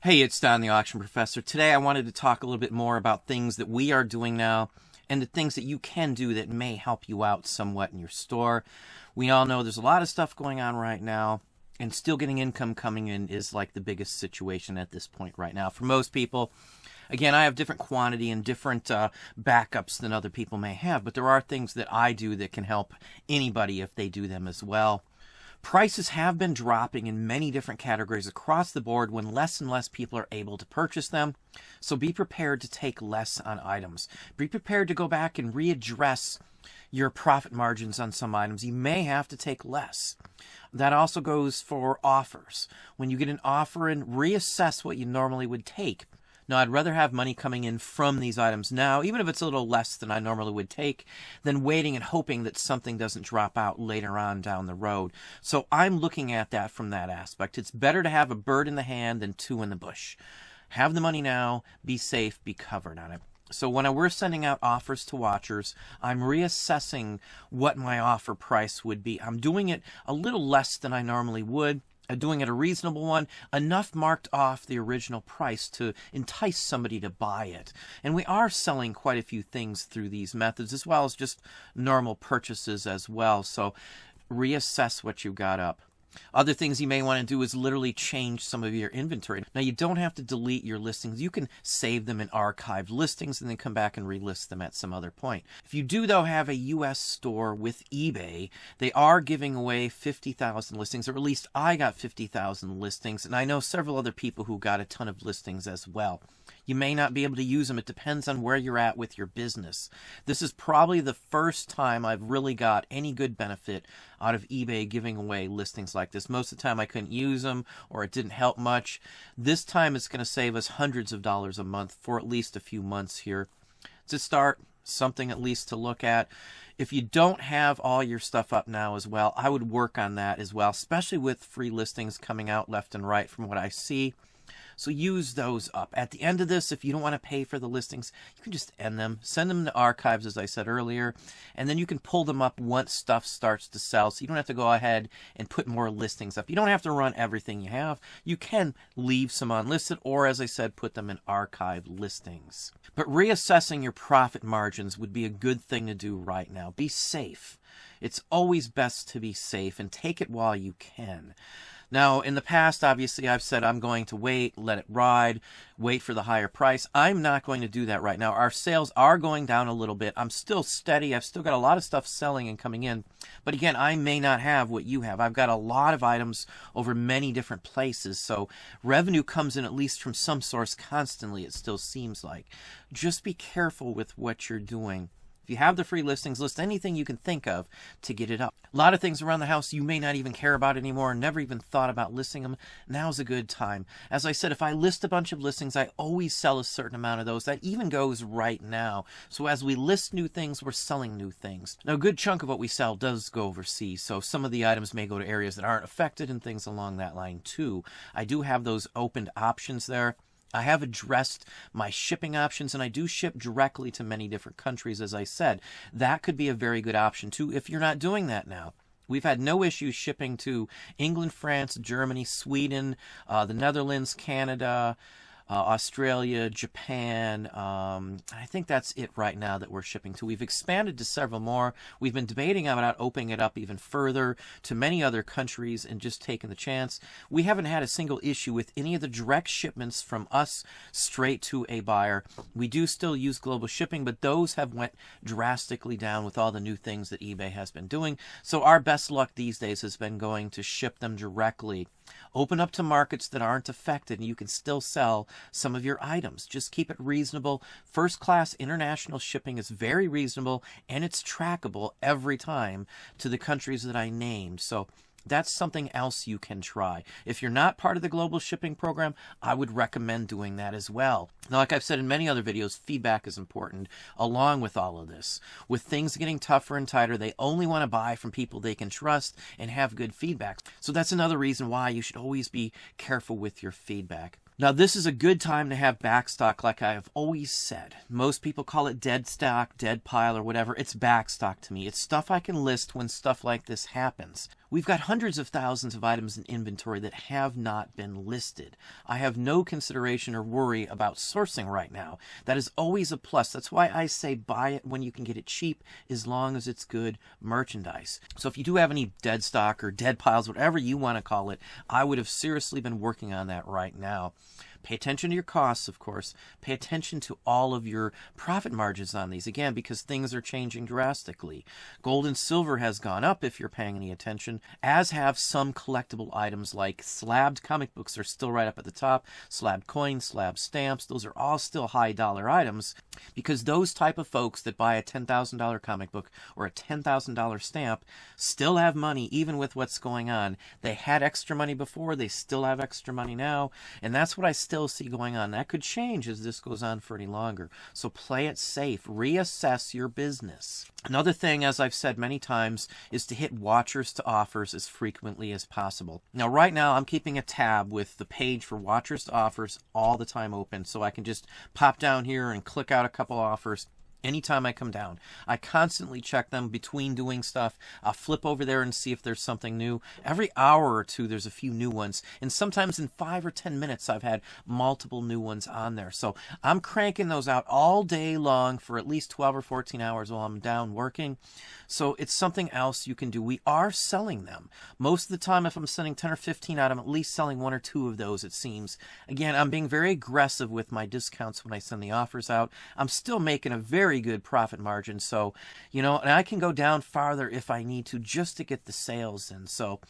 Hey, it's Don the Auction Professor. Today I wanted to talk a little bit more about things that we are doing now and the things that you can do that may help you out somewhat in your store. We all know there's a lot of stuff going on right now, and still getting income coming in is like the biggest situation at this point right now. For most people, again, I have different quantity and different backups than other people may have, but there are things that I do that can help anybody if they do them as well. Prices have been dropping in many different categories across the board when less and less people are able to purchase them. So be prepared to take less on items. Be prepared to go back and readdress your profit margins on some items. You may have to take less. That also goes for offers. When you get an offer in, reassess what you normally would take. Now, I'd rather have money coming in from these items now, even if it's a little less than I normally would take, than waiting and hoping that something doesn't drop out later on down the road. So I'm looking at that from that aspect. It's better to have a bird in the hand than two in the bush. Have the money now, be safe, be covered on it. So when we're sending out offers to watchers, I'm reassessing what my offer price would be. I'm doing it a little less than I normally would. Doing it a reasonable one, enough marked off the original price to entice somebody to buy it. And we are selling quite a few things through these methods, as well as just normal purchases as well. So reassess what you got up. Other things you may want to do is literally change some of your inventory. Now, you don't have to delete your listings. You can save them in archived listings and then come back and relist them at some other point. If you do, though, have a U.S. store with eBay, they are giving away 50,000 listings, or at least I got 50,000 listings, and I know several other people who got a ton of listings as well. You may not be able to use them. It depends on where you're at with your business. This is probably the first time I've really got any good benefit out of eBay giving away listings like this. Most of the time I couldn't use them or it didn't help much. This time it's going to save us hundreds of dollars a month for at least a few months here. To start, something at least to look at. If you don't have all your stuff up now as well, I would work on that as well, especially with free listings coming out left and right from what I see. So use those up. At the end of this, if you don't want to pay for the listings, you can just end them. Send them to archives, as I said earlier, and then you can pull them up once stuff starts to sell. So you don't have to go ahead and put more listings up. You don't have to run everything you have. You can leave some unlisted, or as I said, put them in archived listings. But reassessing your profit margins would be a good thing to do right now. Be safe. It's always best to be safe, and take it while you can. Now, in the past, obviously, I've said I'm going to wait, let it ride, wait for the higher price. I'm not going to do that right now. Our sales are going down a little bit. I'm still steady. I've still got a lot of stuff selling and coming in. But again, I may not have what you have. I've got a lot of items over many different places. So revenue comes in at least from some source constantly, it still seems like. Just be careful with what you're doing. If you have the free listings, list anything you can think of to get it up. A lot of things around the house you may not even care about anymore, never even thought about listing them. Now's a good time. As I said, if I list a bunch of listings, I always sell a certain amount of those. That even goes right now. So as we list new things, we're selling new things. Now, a good chunk of what we sell does go overseas, so some of the items may go to areas that aren't affected and things along that line too. I do have those opened options there. I have addressed my shipping options, and I do ship directly to many different countries, as I said. That could be a very good option, too, if you're not doing that now. We've had no issues shipping to England, France, Germany, Sweden, the Netherlands, Canada, Australia, Japan. I think that's it right now that we're shipping to. We've expanded to several more. We've been debating about opening it up even further to many other countries and just taking the chance. We haven't had a single issue with any of the direct shipments from us straight to a buyer. We do still use global shipping, but those have went drastically down with all the new things that eBay has been doing. So our best luck these days has been going to ship them directly. Open up to markets that aren't affected, and you can still sell some of your items. Just keep it reasonable. First class international shipping is very reasonable, and it's trackable every time to the countries that I named. So that's something else you can try. If you're not part of the global shipping program, I would recommend doing that as well. Now, like I've said in many other videos, feedback is important along with all of this. With things getting tougher and tighter, they only want to buy from people they can trust and have good feedback. So that's another reason why you should always be careful with your feedback. Now, this is a good time to have backstock, like I have always said. Most people call it dead stock, dead pile, or whatever. It's backstock to me. It's stuff I can list when stuff like this happens. We've got hundreds of thousands of items in inventory that have not been listed. I have no consideration or worry about sourcing right now. That is always a plus. That's why I say buy it when you can get it cheap, as long as it's good merchandise. So if you do have any dead stock or dead piles, whatever you want to call it, I would have seriously been working on that right now. Pay attention to your costs, of course. Pay attention to all of your profit margins on these, again, because things are changing drastically. Gold and silver has gone up, if you're paying any attention, as have some collectible items like slabbed comic books are still right up at the top, slabbed coins, slabbed stamps. Those are all still high dollar items, because those type of folks that buy a $10,000 comic book or a $10,000 stamp still have money, even with what's going on. They had extra money before, they still have extra money now, and that's what I still see going on. That could change as this goes on for any longer. So play it safe. Reassess your business. Another thing, as I've said many times, is to hit watchers to offers as frequently as possible. Now, right now, I'm keeping a tab with the page for watchers to offers all the time open, so I can just pop down here and click out a couple offers anytime I come down. I constantly check them between doing stuff. I'll flip over there and see if there's something new. Every hour or two, there's a few new ones. And sometimes in 5 or 10 minutes, I've had multiple new ones on there. So I'm cranking those out all day long for at least 12 or 14 hours while I'm down working. So it's something else you can do. We are selling them. Most of the time, if I'm sending 10 or 15 out, I'm at least selling 1 or 2 of those, it seems. Again, I'm being very aggressive with my discounts when I send the offers out. I'm still making a very good profit margin, so and I can go down farther if I need to, just to get the sales in. So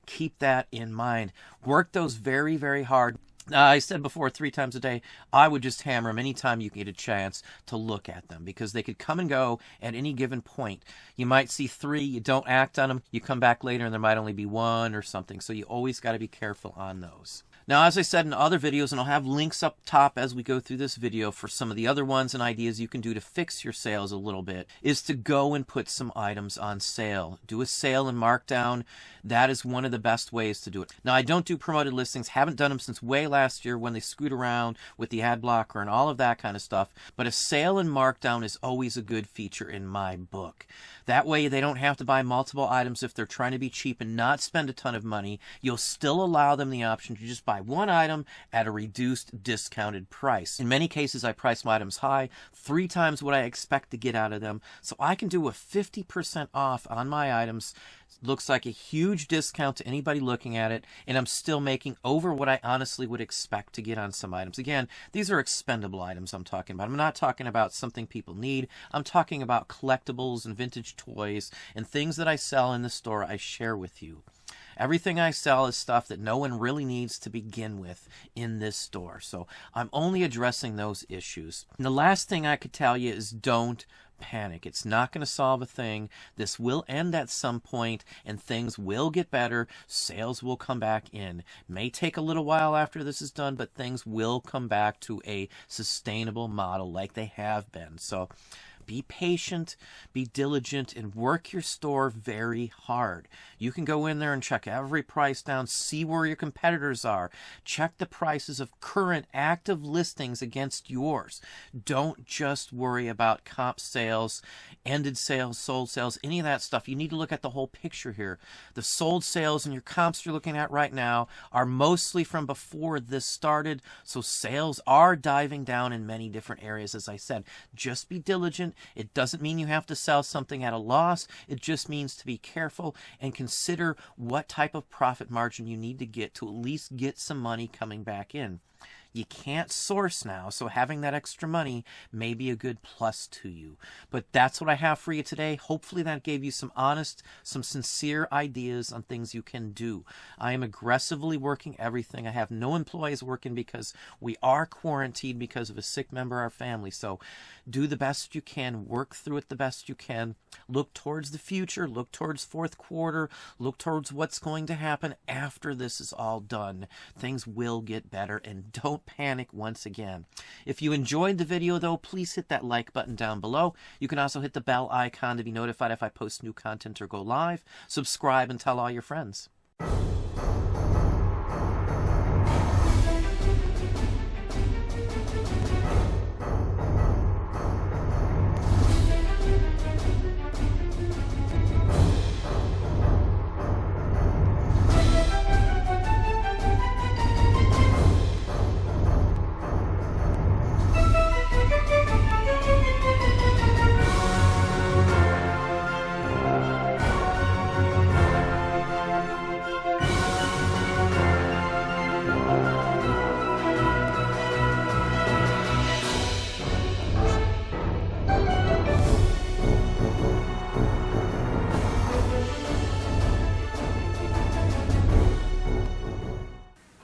keep that in mind. Work those very, very hard. I said before, 3 times a day, I would just hammer them anytime you get a chance to look at them, because they could come and go at any given point. You might see 3, you don't act on them, you come back later and there might only be 1 or something. So you always got to be careful on those. Now, as I said in other videos, and I'll have links up top as we go through this video for some of the other ones and ideas you can do to fix your sales a little bit, is to go and put some items on sale. Do a sale and markdown. That is one of the best ways to do it. Now, I don't do promoted listings. Haven't done them since way last year when they screwed around with the ad blocker and all of that kind of stuff. But a sale and markdown is always a good feature in my book. That way, they don't have to buy multiple items if they're trying to be cheap and not spend a ton of money. You'll still allow them the option to just buy one item at a reduced, discounted price. In many cases, I price my items high, 3 times what I expect to get out of them. So I can do a 50% off on my items. Looks like a huge discount to anybody looking at it, and I'm still making over what I honestly would expect to get on some items. Again, these are expendable items I'm talking about. I'm not talking about something people need. I'm talking about collectibles and vintage toys and things that I sell in the store I share with you. Everything I sell is stuff that no one really needs to begin with in this store. So I'm only addressing those issues. And the last thing I could tell you is don't panic. It's not going to solve a thing. This will end at some point and things will get better. Sales will come back in. May take a little while after this is done, but things will come back to a sustainable model like they have been. So be patient, be diligent, and work your store very hard. You can go in there and check every price down, see where your competitors are. Check the prices of current active listings against yours. Don't just worry about comp sales, ended sales, sold sales, any of that stuff. You need to look at the whole picture here. The sold sales and your comps you're looking at right now are mostly from before this started, so sales are diving down in many different areas, as I said. Just be diligent. It doesn't mean you have to sell something at a loss. It just means to be careful and consider what type of profit margin you need to get to at least get some money coming back in. You can't source now, so having that extra money may be a good plus to you. But that's what I have for you today. Hopefully that gave you some honest, some sincere ideas on things you can do. I am aggressively working everything. I have no employees working because we are quarantined because of a sick member of our family. So do the best you can. Work through it the best you can. Look towards the future. Look towards fourth quarter. Look towards what's going to happen after this is all done. Things will get better, and don't panic once again. If you enjoyed the video, though, please hit that like button down below. You can also hit the bell icon to be notified if I post new content or go live. Subscribe and tell all your friends.